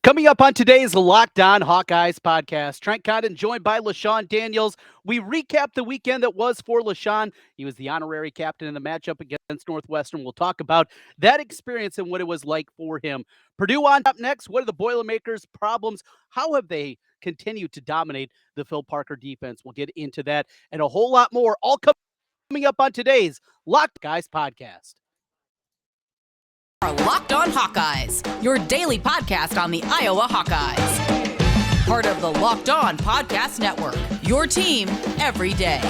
Coming up on today's Locked On Hawkeyes podcast, Trent Condon joined by LeShun Daniels. We recap the weekend that was for LeShun. He was the honorary captain in the matchup against Northwestern. We'll talk about that experience and what it was like for him. Purdue on up next. What are the Boilermakers' problems? How have they continued to dominate the Phil Parker defense? We'll get into that and a whole lot more, all coming up on today's Locked Guys podcast. Are Locked On Hawkeyes, your daily podcast on the Iowa Hawkeyes. Part of the Locked On Podcast Network, your team every day.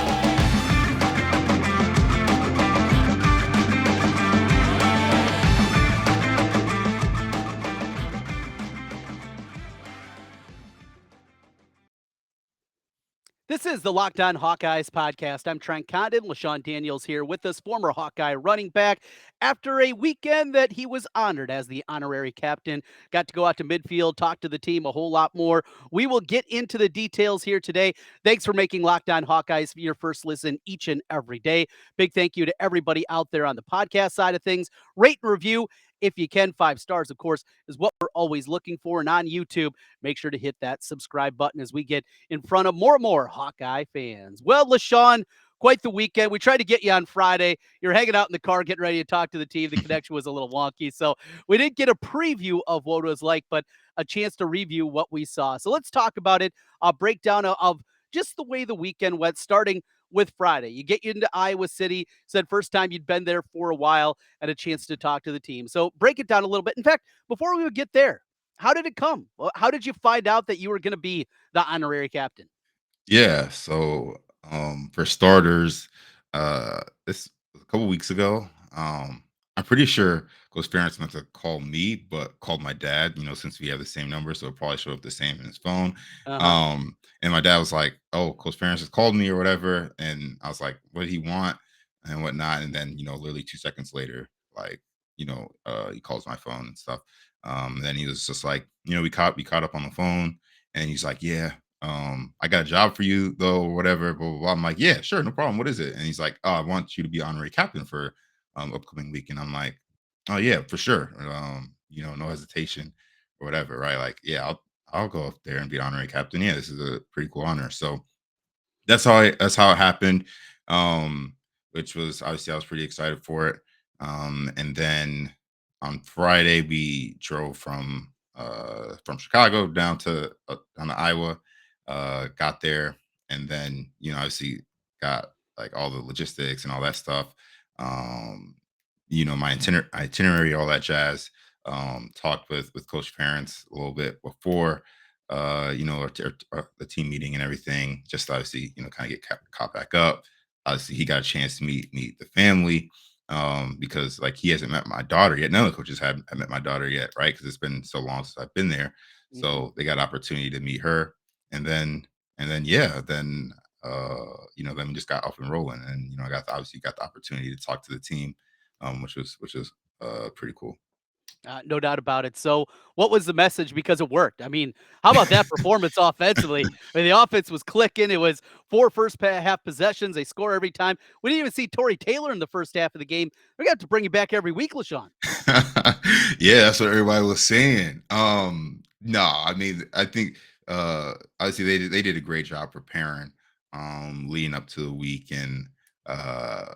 This is the Locked On Hawkeyes podcast. I'm Trent Condon. LeShun Daniels here with us, former Hawkeye running back. After a weekend that he was honored as the honorary captain, got to go out to midfield, talk to the team a whole lot more. We will get into the details here today. Thanks for making Locked On Hawkeyes your first listen each and every day. Big thank you to everybody out there on the podcast side of things. Rate and review if you can. 5 stars, of course, is what we're always looking for. And on YouTube, make sure to hit that subscribe button as we get in front of more and more Hawkeye fans. Well, LeShun, quite the weekend. We tried to get you on Friday. You're hanging out in the car, getting ready to talk to the team. The connection was a little wonky, so we didn't get a preview of what it was like, but a chance to review what we saw. So let's talk about it. A breakdown of just the way the weekend went, starting with Friday. You get into Iowa City, said first time you'd been there for a while, and a chance to talk to the team. So break it down a little bit. In fact, before we would get there, how did it come? How did you find out that you were going to be the honorary captain? Yeah, so for starters, this was a couple weeks ago. I'm pretty sure Coach Ferentz meant to call me, but called my dad, since we have the same number, so it probably showed up the same in his phone. Uh-huh. And my dad was like, "Oh, Coach Ferentz has called me or whatever." And I was like, "What did he want?" and whatnot. And then, literally 2 seconds later, like, he calls my phone and stuff. And then he was just like, we caught up on the phone, and he's like, "Yeah. I got a job for you though, or whatever, blah, blah, blah." I'm like, "Yeah, sure, no problem. What is it?" And he's like, "Oh, I want you to be honorary captain for upcoming week." And I'm like, "Oh yeah, for sure." No hesitation or whatever, right? Like, yeah, I'll go up there and be honorary captain. Yeah, this is a pretty cool honor. So that's how it happened. Which was obviously I was pretty excited for it. And then on Friday we drove from Chicago down to Iowa, got there, and then obviously got like all the logistics and all that stuff. Um, my itinerary, all that jazz. Talked with Coach Ferentz a little bit before the team meeting and everything, just obviously, kind of get caught back up. Obviously, he got a chance to meet the family, because like he hasn't met my daughter yet. None of the coaches have met my daughter yet, right? Because it's been so long since I've been there. Mhm. So they got opportunity to meet her, and then yeah, then we just got up and rolling, and I obviously got the opportunity to talk to the team, which was pretty cool. No doubt about it. So, what was the message? Because it worked. I mean, how about that performance offensively? I mean, the offense was clicking. It was 4 first half possessions. They score every time. We didn't even see Tory Taylor in the first half of the game. We got to bring you back every week, LeShun. Yeah, that's what everybody was saying. No, I mean, I think obviously they did a great job preparing leading up to the week. And uh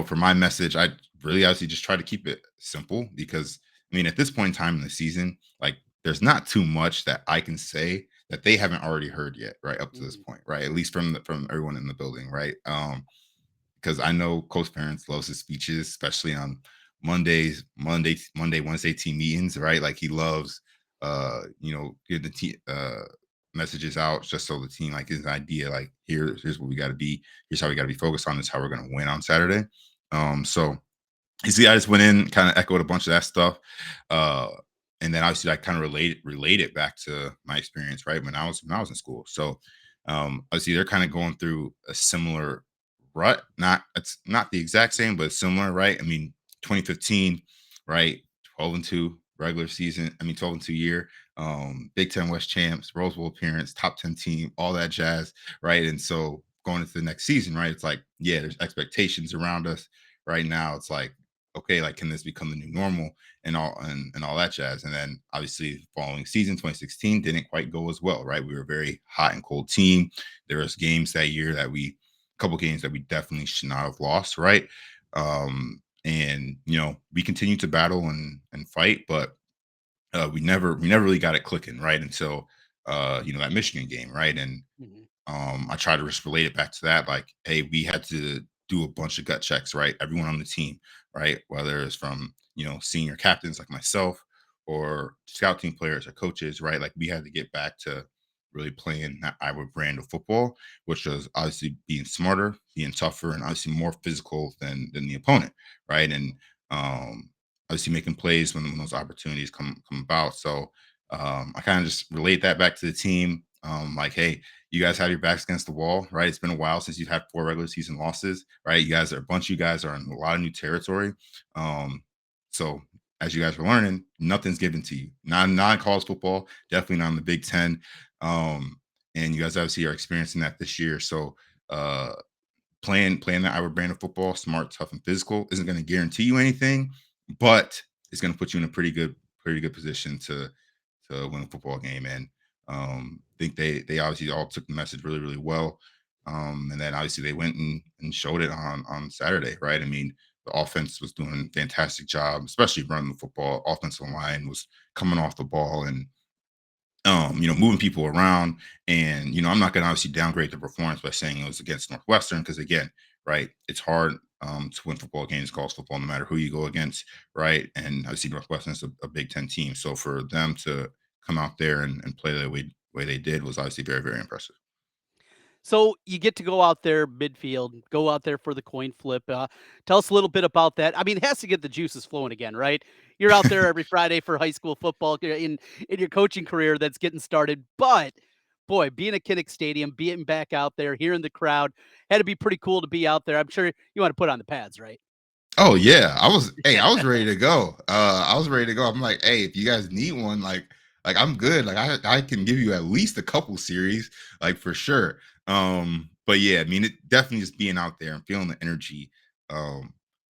for my message, I really obviously just try to keep it simple because I mean, at this point in time in the season, like there's not too much that I can say that they haven't already heard yet, right? Up to this Mhm. point, right? At least from everyone in the building, right? Because I know Coach Ferentz loves his speeches, especially on Wednesday team meetings, right? Like he loves, get the messages out just so the team like his idea, like here's what we got to be, here's how we got to be focused on, this is how we're gonna win on Saturday. So you see, I just went in, kind of echoed a bunch of that stuff, uh, and then obviously I kind of relate it back to my experience, right? When I was in school. So obviously they're kind of going through a similar rut. It's not the exact same, but similar, right? I mean, 2015, right? 12-2 regular season. I mean, 12-2 year. Big Ten West champs, Rose Bowl appearance, top 10 team, all that jazz, right? And so going into the next season, right? It's like, yeah, there's expectations around us right now. It's like okay, like, can this become the new normal and all that jazz? And then obviously following season 2016 didn't quite go as well, right? We were a very hot and cold team. There was games that year that we a couple games that we definitely should not have lost, right? And we continued to battle and fight, but we never really got it clicking, right? Until that Michigan game, right? And Mhm. I try to just relate it back to that. Like, hey, we had to do a bunch of gut checks, right? Everyone on the team, right? Whether it's from, senior captains like myself or scout team players or coaches, right? Like, we had to get back to really playing that Iowa brand of football, which was obviously being smarter, being tougher, and obviously more physical than the opponent, right? And um, obviously making plays when those opportunities come about. So I kind of just relate that back to the team. Like, hey, you guys have your backs against the wall, right? It's been a while since you've had 4 regular season losses, right? A bunch of you guys are in a lot of new territory. So as you guys are learning, nothing's given to you. Not in college football, definitely not in the Big Ten. Um, and you guys obviously are experiencing that this year. So uh playing that Iowa brand of football, smart, tough, and physical, isn't going to guarantee you anything, but it's going to put you in a pretty good position to win a football game. And think they obviously all took the message really, really well. And then obviously they went and showed it on Saturday, right? I mean, the offense was doing a fantastic job, especially running the football. Offensive line was coming off the ball and moving people around. And, I'm not going to obviously downgrade the performance by saying it was against Northwestern because, again, right, it's hard to win football games, college football, no matter who you go against, right? And obviously Northwestern's a Big Ten team. So for them to come out there and play the way they did was obviously very, very impressive. So you get to go out there midfield, go out there for the coin flip. Tell us a little bit about that. I mean, it has to get the juices flowing again, right? You're out there every Friday for high school football in your coaching career that's getting started. But boy, being at Kinnick Stadium, being back out there, hearing the crowd, had to be pretty cool to be out there. I'm sure you want to put on the pads, right? Oh yeah, I was ready to go. I was ready to go. I'm like, hey, if you guys need one, like I'm good. Like I can give you at least a couple series, like for sure. But yeah, I mean, it definitely just being out there and feeling the energy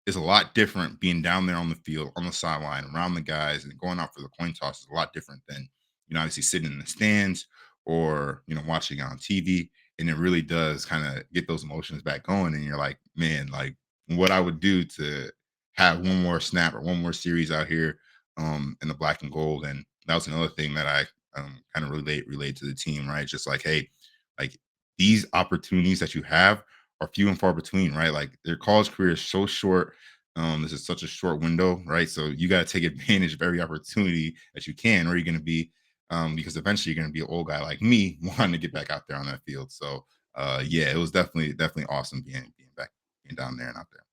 is a lot different. Being down there on the field, on the sideline, around the guys, and going out for the coin toss is a lot different than obviously sitting in the stands or watching it on TV. And it really does kind of get those emotions back going. And you're like, man, like what I would do to have one more snap or one more series out here in the black and gold. And that was another thing that I kind of relate to the team, right? Just like, hey, like these opportunities that you have are few and far between, right? Like their college career is so short. This is such a short window, right? So you got to take advantage of every opportunity that you can, or you're going to be, because eventually you're going to be an old guy like me wanting to get back out there on that field. So, yeah, it was definitely awesome being back, being down there and out there.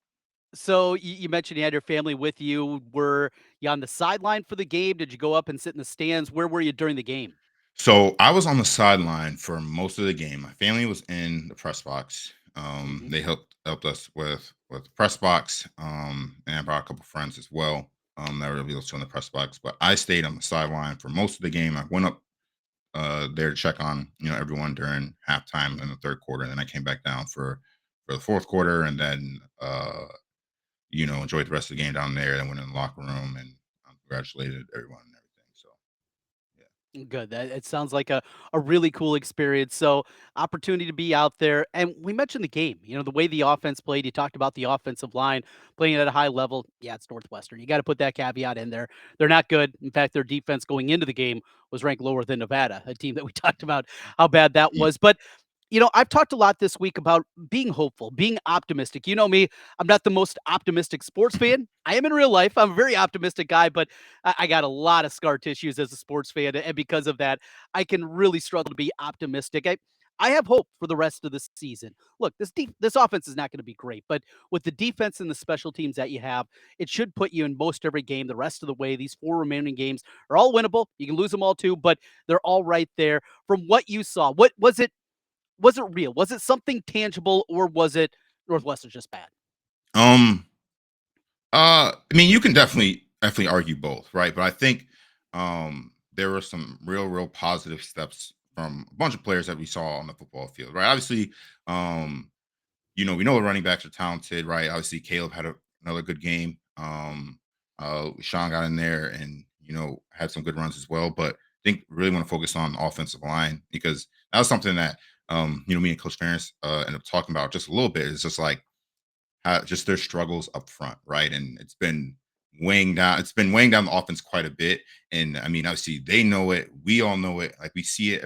So you mentioned you had your family with you. Were you on the sideline for the game? Did you go up and sit in the stands? Where were you during the game? So I was on the sideline for most of the game. My family was in the press box. Mhm. They helped us with the press box, and I brought a couple friends as well. That were also in the press box. But I stayed on the sideline for most of the game. I went up there to check on everyone during halftime in the third quarter, and then I came back down for the fourth quarter, and then enjoyed the rest of the game down there. And went in the locker room and congratulated everyone and everything. So yeah. Good. That it sounds like a really cool experience. So opportunity to be out there. And we mentioned the game, the way the offense played. You talked about the offensive line playing at a high level. Yeah, it's Northwestern. You got to put that caveat in there. They're not good. In fact, their defense going into the game was ranked lower than Nevada, a team that we talked about how bad that was. But I've talked a lot this week about being hopeful, being optimistic. You know me, I'm not the most optimistic sports fan. I am in real life. I'm a very optimistic guy, but I got a lot of scar tissues as a sports fan. And because of that, I can really struggle to be optimistic. I have hope for the rest of the season. Look, this offense is not going to be great, but with the defense and the special teams that you have, it should put you in most every game the rest of the way. These four remaining games are all winnable. You can lose them all too, but they're all right there. From what you saw, what was it? Was it real? Was it something tangible, or was it Northwestern's just bad? Um, I mean, you can definitely argue both, right? But I think there were some real positive steps from a bunch of players that we saw on the football field, right? Obviously, um, we know the running backs are talented, right? Obviously, Caleb had another good game. Sean got in there and had some good runs as well. But I think really want to focus on the offensive line because that was something that me and Coach Ferentz ended up talking about just a little bit. It's just like just their struggles up front, right? And it's been weighing down. It's been weighing down the offense quite a bit. And I mean, obviously, they know it. We all know it. Like we see it.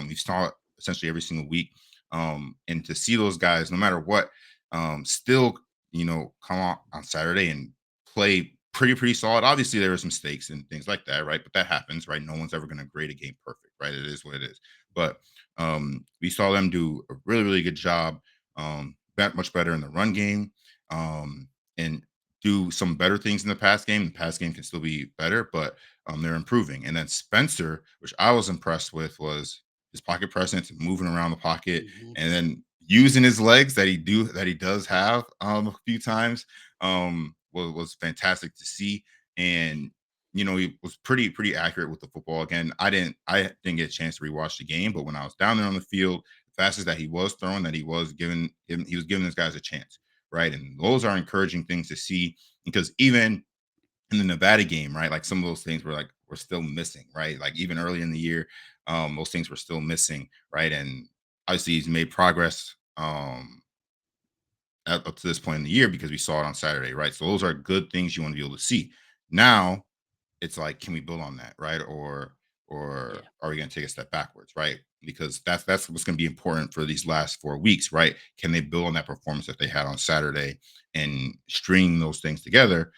We saw it essentially every single week. And to see those guys, no matter what, still come on Saturday and play pretty solid. Obviously, there were some mistakes and things like that, right? But that happens, right? No one's ever going to grade a game perfect, right? It is what it is. But we saw them do a really good job. Much better in the run game, and do some better things in the pass game. The pass game can still be better, but they're improving. And then Spencer, which I was impressed with, was his pocket presence, moving around the pocket, Mhm. and then using his legs that he does have a few times was fantastic to see. And he was pretty accurate with the football. Again, I didn't get a chance to rewatch the game, but when I was down there on the field, passes that he was throwing, that he was giving those guys a chance, right? And those are encouraging things to see because even in the Nevada game, right, like some of those things were still missing, right? Like even early in the year, those things were still missing, right? And obviously he's made progress up to this point in the year because we saw it on Saturday, right? So those are good things you want to be able to see. Now it's like, can we build on that, right? Or Yeah. are we going to take a step backwards, right? Because that's what's going to be important for these last 4 weeks, right? Can they build on that performance that they had on Saturday and string those things together,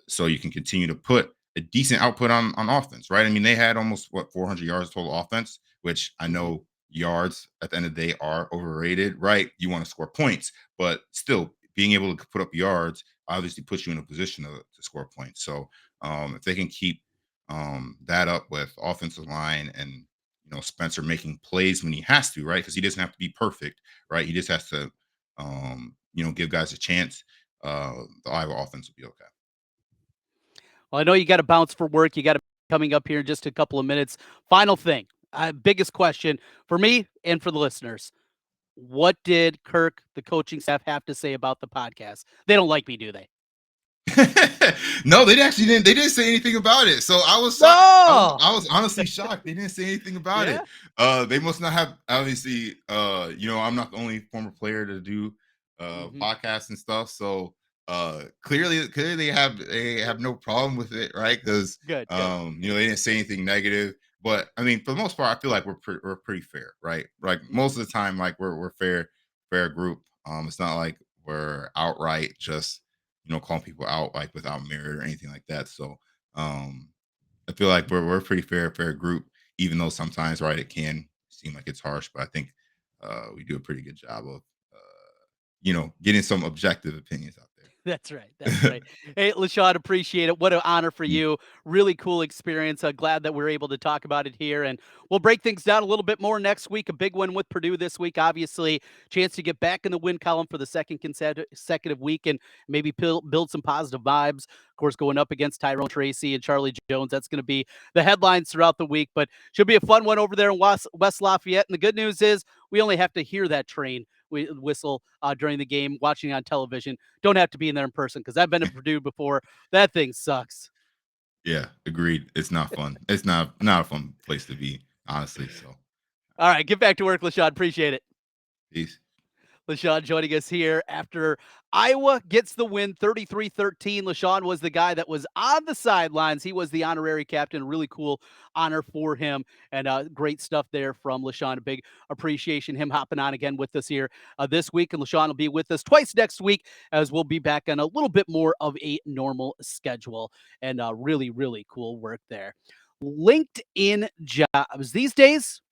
so you can continue to put a decent output on offense, right? I mean, they had almost 400 yards total offense, which I Mhm. know yards at the end of the day are overrated, right? You want to score points, but still being able to put up yards obviously puts you in a position to score points. So if they can keep that up with offensive line and Spencer making plays when he has to, right? Because he doesn't have to be perfect, right? He just has to give guys a chance. The Iowa offense will be okay. Well, I know you got to bounce for work. You got to coming up here in just a couple of minutes. Final thing, biggest question for me and for the listeners. What did Kirk, the coaching staff, have to say about the podcast? They don't like me, do they? No, they actually didn't. They didn't say anything about it. So I was shocked. No. I was honestly shocked. They didn't say anything about it. Yeah. They must not have obviously. I'm not the only former player to do Hmm. podcasts and stuff. So clearly they have no problem with it, right? Because Good. Good. they didn't say anything negative. But I mean, for the most part, I feel like we're pretty fair, right? Like most Hmm. of the time, like we're fair group. It's not like we're outright just calling people out like without merit or anything like that. So um I feel like we're a pretty fair group, even though sometimes, right, it can seem like it's harsh, but I think we do a pretty good job of getting some objective opinions out That's right. That's there. right. Hey, LeShun, appreciate it. What an honor for you. Really cool experience. Glad that we're able to talk about it here. And we'll break things down a little bit more next week. A big one with Purdue this week, obviously. Chance to get back in the win column for the second consecutive week and maybe build some positive vibes. Of course, going up against Tyrone, Tracy, and Charlie Jones. That's going to be the headlines throughout the week. But should be a fun one over there in West Lafayette. And the good news is we only have to hear that train whistle during the game, watching on television. Don't have to be in there in person because I've been to Purdue before. That thing sucks. Yeah, agreed. It's not fun. It's not a fun place to be, honestly. So All right, get back to work, LeShun. Appreciate it. peace. LeShun joining us here after Iowa gets the win 33-13. LeShun was the guy that was on the sidelines. He was the honorary captain. Really cool honor for him. And great stuff there from LeShun. A big appreciation him hopping on again with us here this week. And LeShun will be with us twice next week as we'll be back on a little bit more of a normal schedule. And really cool work there. LinkedIn jobs. These days,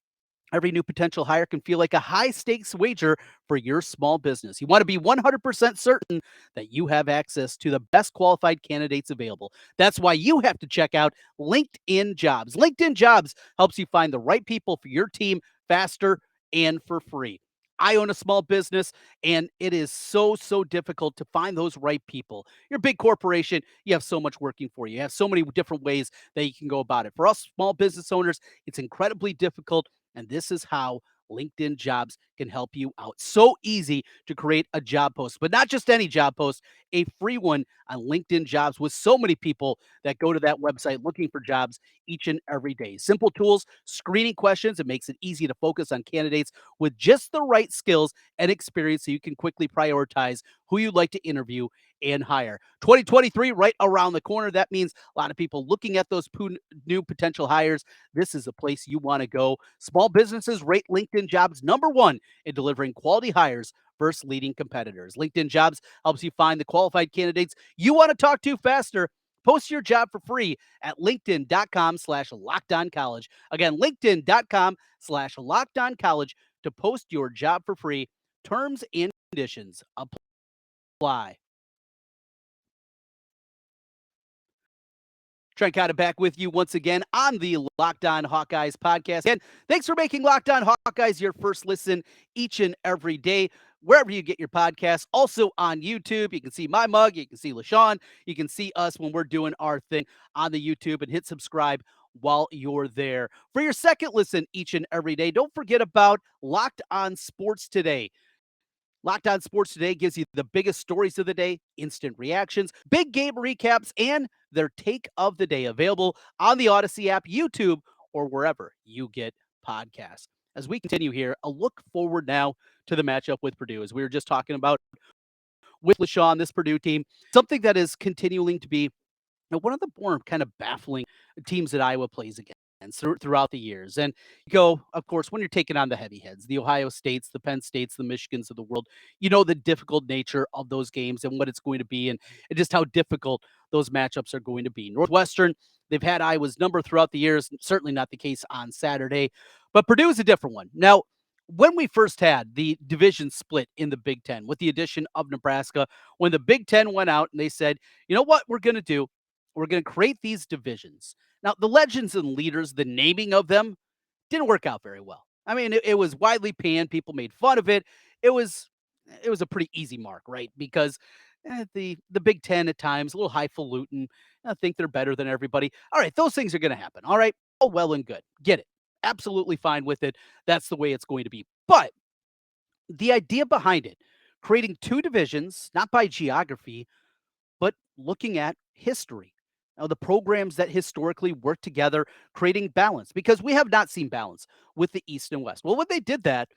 every new potential hire can feel like a high stakes wager for your small business. You want to be 100% certain that you have access to the best qualified candidates available. That's why you have to check out LinkedIn Jobs. LinkedIn Jobs helps you find the right people for your team faster and for free. I own a small business and it is so difficult to find those right people. You're a big corporation, you have so much working for you. You have so many different ways that you can go about it. For us small business owners, it's incredibly difficult, and this is how LinkedIn Jobs can help you out. So easy to create a job post, but not just any job post. a free one on LinkedIn Jobs with so many people that go to that website looking for jobs each and every day. Simple tools, screening questions. It makes it easy to focus on candidates with just the right skills and experience so you can quickly prioritize who you'd like to interview and hire. 2023 right around the corner. That means a lot of people looking at those new potential hires. This is a place you want to go. Small businesses rate LinkedIn Jobs #1 in delivering quality hires versus leading competitors. LinkedIn Jobs helps you find the qualified candidates you want to talk to faster. Post your job for free at linkedin.com/lockedoncollege. Again, linkedin.com/lockedoncollege to post your job for free. Terms and conditions apply. Trent Condon back with you once again on the Locked On Hawkeyes podcast. And thanks for making Locked On Hawkeyes your first listen each and every day, wherever you get your podcasts. Also on YouTube, you can see my mug, you can see LeShun, you can see us when we're doing our thing on the YouTube, and hit subscribe while you're there. For your second listen each and every day, don't forget about Locked On Sports Today. Locked On Sports Today gives you the biggest stories of the day, instant reactions, big game recaps, and their take of the day. Available on the Odyssey app, YouTube, or wherever you get podcasts. As we continue here, a look forward now to the matchup with Purdue, as we were just talking about with LeShun, this Purdue team, something that is continuing to be one of the more kind of baffling teams that Iowa plays against throughout the years. And you go, of course, when you're taking on the heavy heads, the Ohio States, the Penn States, the Michigans of the world, you know the difficult nature of those games and what it's going to be, and just how difficult those matchups are going to be. Northwestern, they've had Iowa's number throughout the years, certainly not the case on Saturday, but Purdue is a different one. Now, when we first had the division split in the Big Ten with the addition of Nebraska, when the Big Ten went out and they said, you know what we're going to do? We're going to create these divisions. Now, the legends and leaders, the naming of them didn't work out very well. I mean, it was widely panned. People made fun of it. It was a pretty easy mark, right? Because the Big Ten at times a little highfalutin. I think they're better than everybody. All right, those things are going to happen. All right, all well and good. Get it? Absolutely fine with it. That's the way it's going to be. But the idea behind it, creating two divisions, not by geography, but looking at history. Now, the programs that historically work together, creating balance, because we have not seen balance with the East and West. Well, when they did that,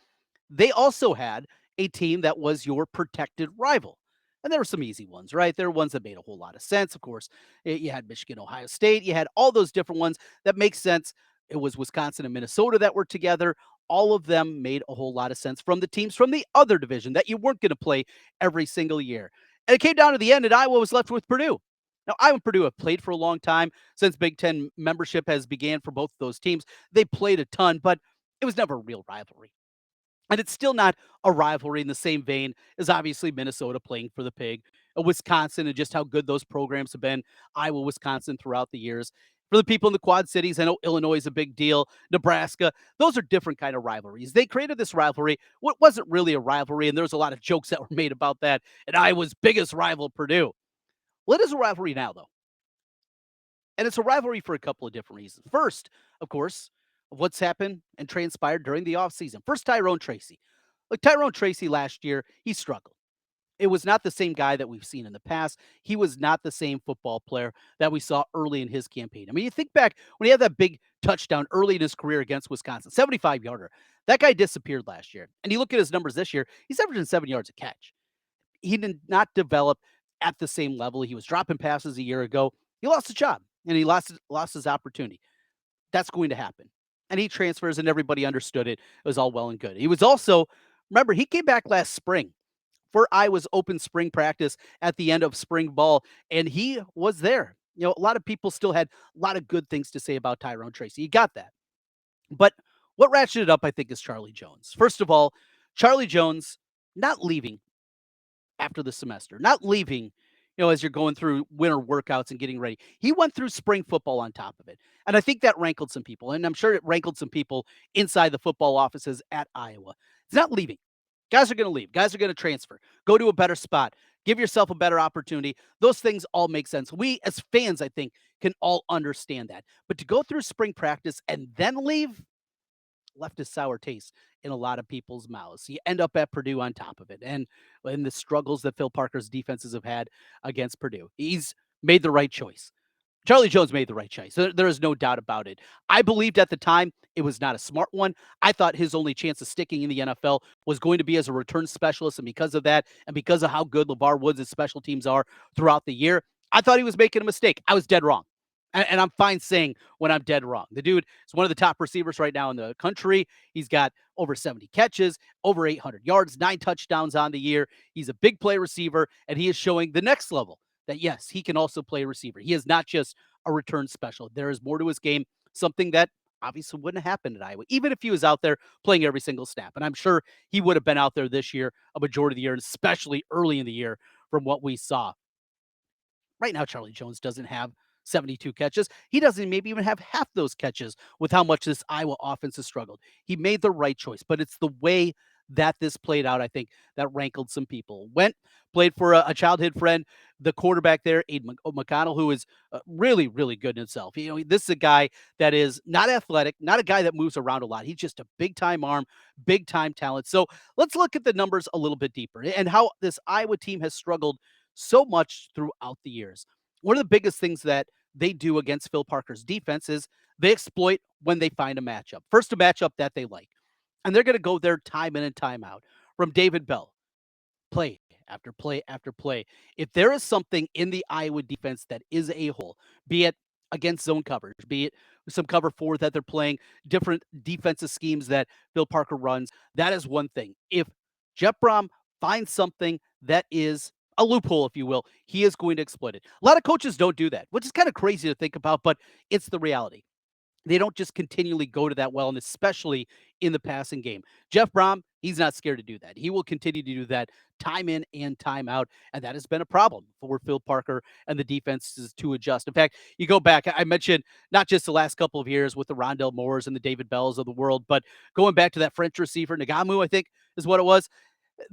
they also had a team that was your protected rival. And there were some easy ones, right? There were ones that made a whole lot of sense. Of course, you had Michigan, Ohio State, you had all those different ones that make sense. It was Wisconsin and Minnesota that were together. All of them made a whole lot of sense from the teams from the other division that you weren't going to play every single year. And it came down to the end, and Iowa was left with Purdue. Now, Iowa and Purdue have played for a long time since Big Ten membership has began for both of those teams. They played a ton, but it was never a real rivalry. And it's still not a rivalry in the same vein as obviously Minnesota playing for the Pig, Wisconsin, and just how good those programs have been, Iowa, Wisconsin throughout the years. For the people in the Quad Cities, I know Illinois is a big deal, Nebraska, those are different kind of rivalries. They created this rivalry, what wasn't really a rivalry, and there was a lot of jokes that were made about that, and Iowa's biggest rival, Purdue. Well, it is a rivalry now, though. And it's a rivalry for a couple of different reasons. First, of course, of what's happened and transpired during the offseason. First, Tyrone Tracy. Look, Tyrone Tracy last year, he struggled. It was not the same guy that we've seen in the past. He was not the same football player that we saw early in his campaign. I mean, you think back when he had that big touchdown early in his career against Wisconsin, 75-yarder. That guy disappeared last year. And you look at his numbers this year, he's averaging 7 yards a catch. He did not develop at the same level. He was dropping passes a year ago. He lost his job and he lost his opportunity. That's going to happen. And he transfers and everybody understood it. It was all well and good. He was also, remember, he came back last spring for Iowa's open spring practice at the end of spring ball, and he was there. You know, a lot of people still had a lot of good things to say about Tyrone Tracy. You got that. But what ratcheted up, I think, is Charlie Jones. First of all, Charlie Jones not leaving after the semester, not leaving, as you're going through winter workouts and getting ready. He went through spring football on top of it. And I think that rankled some people. And I'm sure it rankled some people inside the football offices at Iowa. It's not leaving. Guys are going to leave. Guys are going to transfer. Go to a better spot. Give yourself a better opportunity. Those things all make sense. We, as fans, I think, can all understand that. But to go through spring practice and then leave, left a sour taste in a lot of people's mouths. You end up at Purdue on top of it, and the struggles that Phil Parker's defenses have had against Purdue. He's made the right choice. Charlie Jones made the right choice. There is no doubt about it. I believed at the time it was not a smart one. I thought his only chance of sticking in the NFL was going to be as a return specialist. And because of that, and because of how good LeVar Woods' special teams are throughout the year, I thought he was making a mistake. I was dead wrong. And I'm fine saying when I'm dead wrong. The dude is one of the top receivers right now in the country. He's got over 70 catches, over 800 yards, 9 touchdowns on the year. He's a big play receiver, and he is showing the next level that, yes, he can also play receiver. He is not just a return special. There is more to his game, something that obviously wouldn't have happened at Iowa, even if he was out there playing every single snap. And I'm sure he would have been out there this year, a majority of the year, and especially early in the year from what we saw. Right now, Charlie Jones doesn't have 72 catches. He doesn't maybe even have half those catches with how much this Iowa offense has struggled. He made the right choice, but it's the way that this played out, I think, that rankled some people. Went, played for a childhood friend, the quarterback there, Aiden McConnell, who is really, really good in himself. You know, this is a guy that is not athletic, not a guy that moves around a lot. He's just a big time arm, big time talent. So let's look at the numbers a little bit deeper and how this Iowa team has struggled so much throughout the years. One of the biggest things that they do against Phil Parker's defense is they exploit when they find a matchup. First, a matchup that they like. And they're going to go there time in and time out. From David Bell, play after play after play. If there is something in the Iowa defense that is a hole, be it against zone coverage, be it some cover four that they're playing, different defensive schemes that Bill Parker runs, that is one thing. If Jeff Brom finds something that is a loophole, if you will, he is going to exploit it. A lot of coaches don't do that, which is kind of crazy to think about, but it's the reality. They don't just continually go to that well, and especially in the passing game. Jeff Brom, he's not scared to do that. He will continue to do that time in and time out, and that has been a problem for Phil Parker and the defenses to adjust. In fact, you go back, I mentioned not just the last couple of years with the Rondell Moores and the David Bells of the world, but going back to that French receiver, Nagamu, I think is what it was.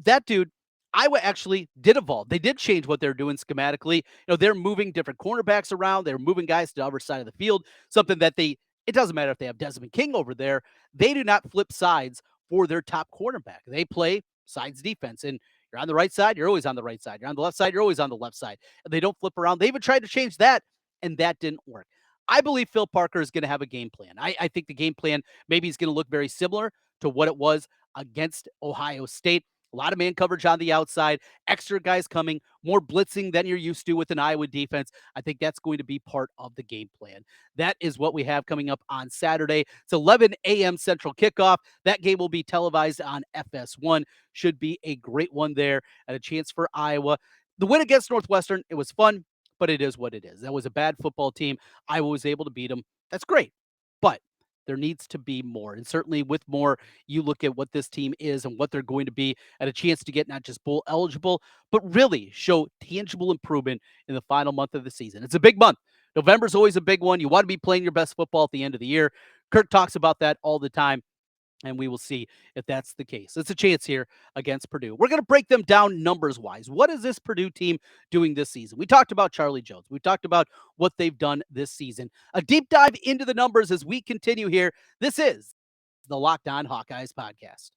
That dude, Iowa actually did evolve. They did change what they're doing schematically. You know, they're moving different cornerbacks around. They're moving guys to the other side of the field, something that it doesn't matter if they have Desmond King over there. They do not flip sides for their top cornerback. They play sides defense. And you're on the right side, you're always on the right side. You're on the left side, you're always on the left side. And they don't flip around. They even tried to change that, and that didn't work. I believe Phil Parker is going to have a game plan. I think the game plan maybe is going to look very similar to what it was against Ohio State. A lot of man coverage on the outside, extra guys coming, more blitzing than you're used to with an Iowa defense. I think that's going to be part of the game plan. That is what we have coming up on Saturday. It's 11 a.m. Central kickoff. That game will be televised on FS1. Should be a great one there and a chance for Iowa. The win against Northwestern, it was fun, but it is what it is. That was a bad football team. Iowa was able to beat them. That's great. But there needs to be more. And certainly with more, you look at what this team is and what they're going to be and a chance to get not just bowl eligible, but really show tangible improvement in the final month of the season. It's a big month. November's always a big one. You want to be playing your best football at the end of the year. Kirk talks about that all the time, and we will see if that's the case. It's a chance here against Purdue. We're going to break them down numbers-wise. What is this Purdue team doing this season? We talked about Charlie Jones. We talked about what they've done this season. A deep dive into the numbers as we continue here. This is the Locked On Hawkeyes podcast.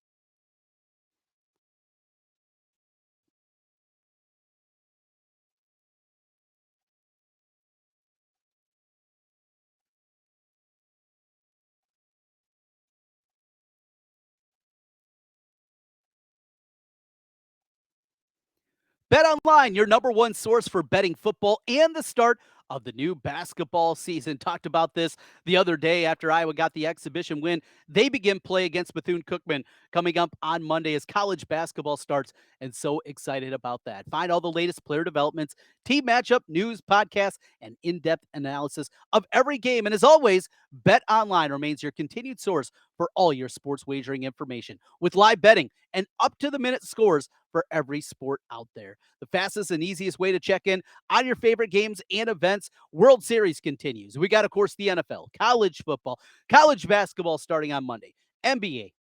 BetOnline, your number one source for betting football and the start of the new basketball season. Talked about this the other day after Iowa got the exhibition win. They begin play against Bethune-Cookman coming up on Monday as college basketball starts, and so excited about that. Find all the latest player developments, team matchup, news, podcasts, and in-depth analysis of every game. And as always, BetOnline remains your continued source for all your sports wagering information with live betting and up-to-the-minute scores for every sport out there. The fastest and easiest way to check in on your favorite games and events. World Series continues. We got, of course, the NFL, college football, college basketball starting on Monday, NBA,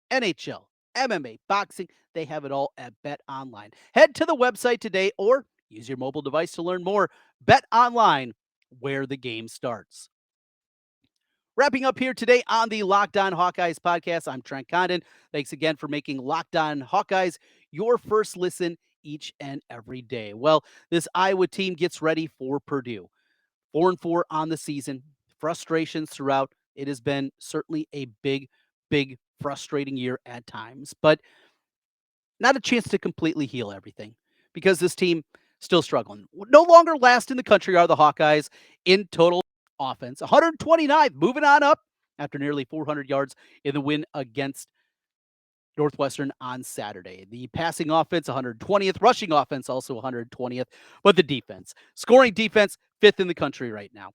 NHL, MMA, boxing. They have it all at Bet Online. Head to the website today or use your mobile device to learn more. Bet Online, where the game starts. Wrapping up here today on the Locked On Hawkeyes podcast, I'm Trent Condon. Thanks again for making Locked On Hawkeyes your first listen each and every day. Well, this Iowa team gets ready for Purdue. 4-4 on the season, frustrations throughout. It has been certainly a big, frustrating year at times, but not a chance to completely heal everything because this team still struggling. No longer last in the country are the Hawkeyes in total offense. 129th, moving on up after nearly 400 yards in the win against Northwestern on Saturday. The passing offense, 120th, rushing offense, also 120th, but the defense, scoring defense, fifth in the country right now.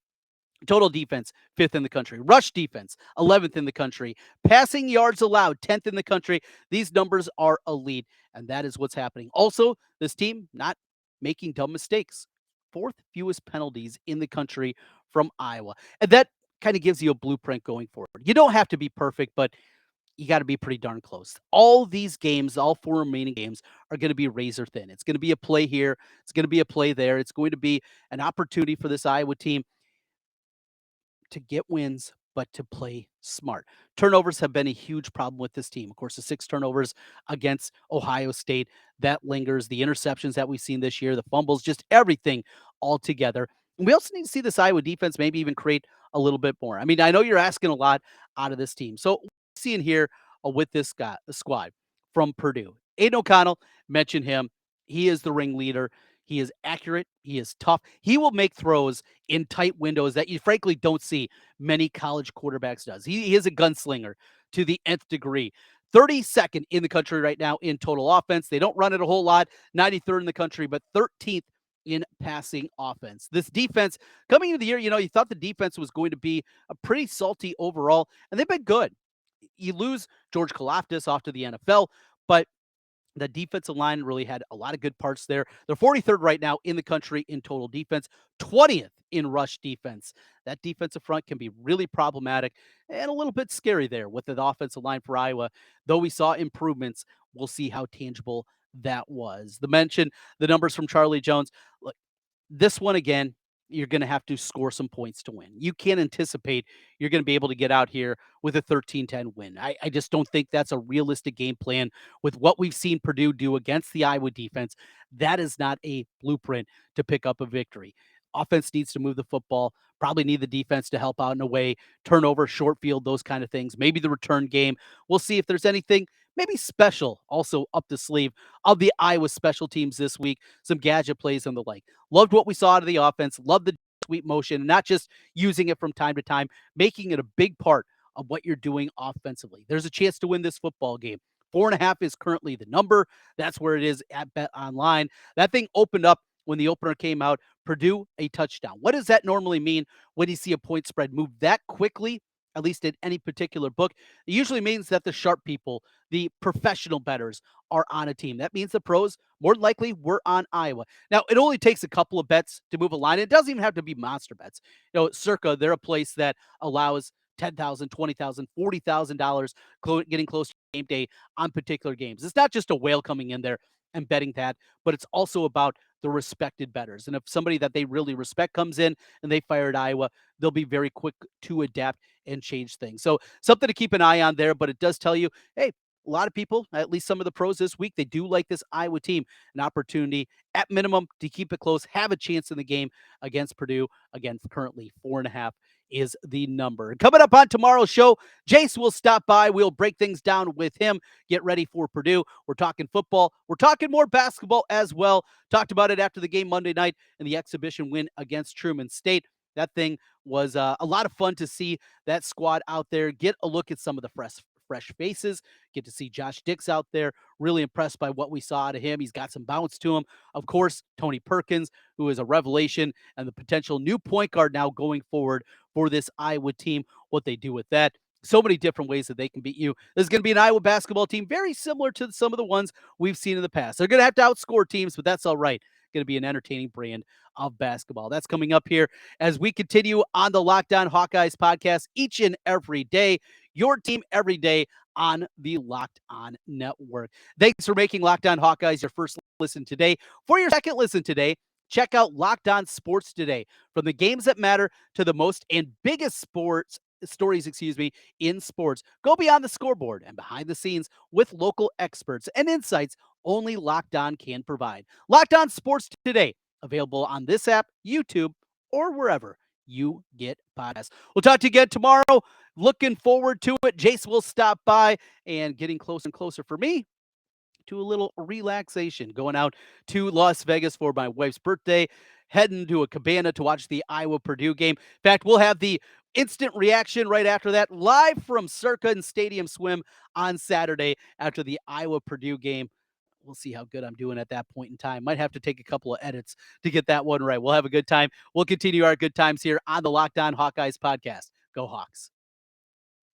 Total defense, fifth in the country. Rush defense, 11th in the country. Passing yards allowed, 10th in the country. These numbers are elite, and that is what's happening. Also, this team not making dumb mistakes. Fourth fewest penalties in the country from Iowa. And that kind of gives you a blueprint going forward. You don't have to be perfect, but you got to be pretty darn close. All these games, all four remaining games, are going to be razor thin. It's going to be a play here. It's going to be a play there. It's going to be an opportunity for this Iowa team to get wins, but to play smart. Turnovers have been a huge problem with this team. Of course, the 6 turnovers against Ohio State, that lingers. The interceptions that we've seen this year, the fumbles, just everything all together. And we also need to see this Iowa defense maybe even create a little bit more. I mean, I know you're asking a lot out of this team. So seeing here with this squad from Purdue. Aiden O'Connell, mentioned him. He is the ringleader. He is accurate. He is tough. He will make throws in tight windows that you frankly don't see many college quarterbacks does. He is a gunslinger to the nth degree. 32nd in the country right now in total offense. They don't run it a whole lot. 93rd in the country, but 13th in passing offense. This defense coming into the year, you thought the defense was going to be a pretty salty overall, and they've been good. You lose George Kalafdis off to the NFL, but the defensive line really had a lot of good parts there. They're 43rd right now in the country in total defense, 20th in rush defense. That defensive front can be really problematic and a little bit scary there with the offensive line for Iowa. Though we saw improvements, we'll see how tangible that was. The numbers from Charlie Jones. Look, this one again, you're going to have to score some points to win. You can't anticipate you're going to be able to get out here with a 13-10 win. I just don't think that's a realistic game plan with what we've seen Purdue do against the Iowa defense. That is not a blueprint to pick up a victory. Offense needs to move the football, probably need the defense to help out in a way, turnover, short field, those kind of things. Maybe the return game. We'll see if there's anything maybe special also up the sleeve of the Iowa special teams this week, some gadget plays and the like. Loved what we saw out of the offense, loved the sweep motion, not just using it from time to time, making it a big part of what you're doing offensively. There's a chance to win this football game. 4.5 is currently the number. That's where it is at BetOnline. That thing opened up when the opener came out. Purdue, a touchdown. What does that normally mean when you see a point spread move that quickly? At least in any particular book, it usually means that the sharp people, the professional bettors, are on a team. That means the pros, more than likely, were on Iowa. Now, it only takes a couple of bets to move a line. It doesn't even have to be monster bets. Circa, they're a place that allows $10,000, $20,000, $40,000 getting close to game day on particular games. It's not just a whale coming in there and betting that, but it's also about the respected bettors. And if somebody that they really respect comes in and they fired Iowa, they'll be very quick to adapt and change things. So something to keep an eye on there, but it does tell you, hey, a lot of people, at least some of the pros this week, they do like this Iowa team. An opportunity at minimum to keep it close, have a chance in the game against Purdue. Again, currently 4.5 is the number. And coming up on tomorrow's show, Jace will stop by. We'll break things down with him. Get ready for Purdue. We're talking football. We're talking more basketball as well. Talked about it after the game Monday night and the exhibition win against Truman State. That thing was a lot of fun to see that squad out there. Get a look at some of the fresh faces. Get to see Josh Dix out there. Really impressed by what we saw out of him. He's got some bounce to him. Of course, Tony Perkins, who is a revelation and the potential new point guard now going forward for this Iowa team. What they do with that. So many different ways that they can beat you. This is going to be an Iowa basketball team very similar to some of the ones we've seen in the past. They're going to have to outscore teams, but that's all right. Going to be an entertaining brand of basketball. That's coming up here as we continue on the Locked On Hawkeyes podcast each and every day. Your team every day on the Locked On Network. Thanks for making Locked On Hawkeyes your first listen today. For your second listen today, check out Locked On Sports Today. From the games that matter to the most and biggest sports stories, in sports. Go beyond the scoreboard and behind the scenes with local experts and insights only Locked On can provide. Locked On Sports Today, available on this app, YouTube, or wherever you get podcasts. We'll talk to you again tomorrow. Looking forward to it. Jace will stop by, and getting closer and closer for me to a little relaxation. Going out to Las Vegas for my wife's birthday, heading to a cabana to watch the Iowa Purdue game. In fact, we'll have the instant reaction right after that, live from Circa and Stadium Swim on Saturday after the Iowa Purdue game. We'll see how good I'm doing at that point in time. Might have to take a couple of edits to get that one right. We'll have a good time. We'll continue our good times here on the Locked On Hawkeyes podcast. Go Hawks.